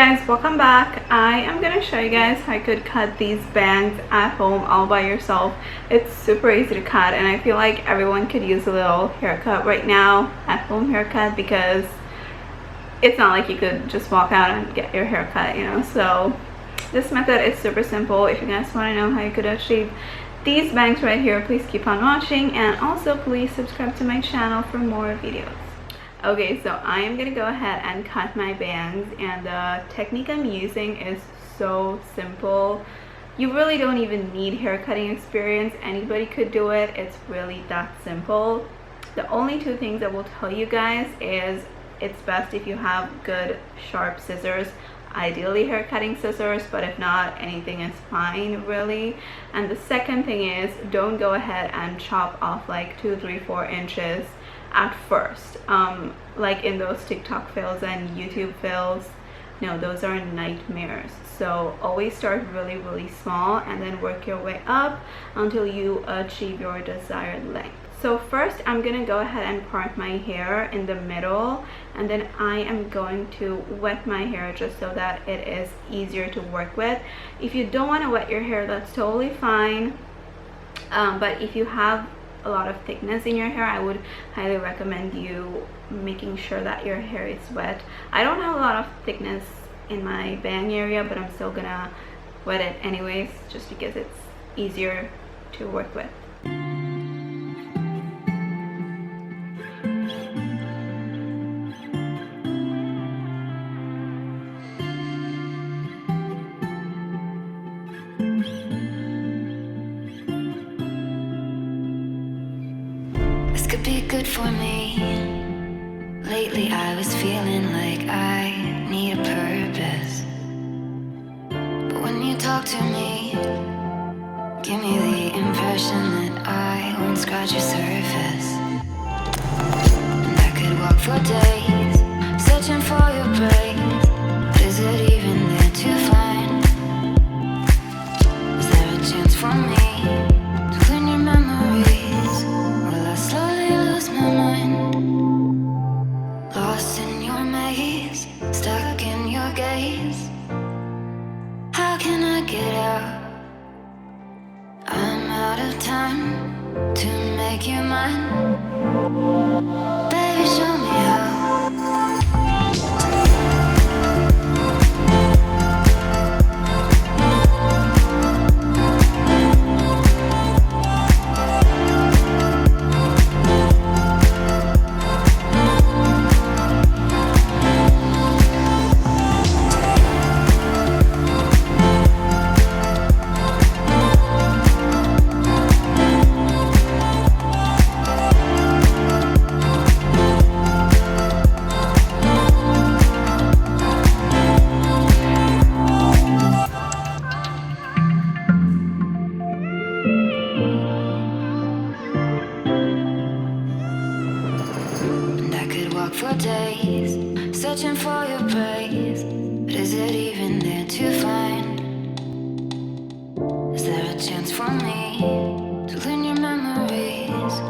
guys, welcome back. I am gonna show you guys how you could cut these bangs at home all by yourself. It's super easy to cut, and I feel like everyone could use a little haircut right now, at home haircut, because it's not like you could just walk out and get your hair cut, you know. So this method is super simple. If you guys want to know how you could achieve these bangs right here, please keep on watching, and also please subscribe to my channel for more videos. Okay, so I am gonna go ahead and cut my bangs, and the technique I'm using is so simple. You really don't even need hair cutting experience. Anybody could do it. It's really that simple. The only two things I will tell you guys is it's best if you have good sharp scissors, ideally hair cutting scissors, but if not, anything is fine really. And the second thing is, don't go ahead and chop off like 2, 3, 4 inches at first, like in those TikTok fails and YouTube fails. No, those are nightmares. So always start really small and then work your way up until you achieve your desired length. So first I'm gonna go ahead and part my hair in the middle, and then I am going to wet my hair just so that it is easier to work with. If you don't want to wet your hair, that's totally fine, but if you have a lot of thickness in your hair, I would highly recommend you making sure that your hair is wet. I don't have a lot of thickness in my bang area, but I'm still gonna wet it anyways, just because it's easier to work with. This could be good for me. Lately I was feeling like I need a purpose, but when you talk to me, give me the impression that I won't scratch your surface. And I could walk for days, searching for your praise, but is it even there to find? Is there a chance for me to clean your memories? Will I slowly lose my mind? Lost in your maze, stuck in your gaze. How can I get out? I'm out of time to make you mine. Baby, show me how. For days, searching for your praise, but is it even there to find? Is there a chance for me to clean your memories?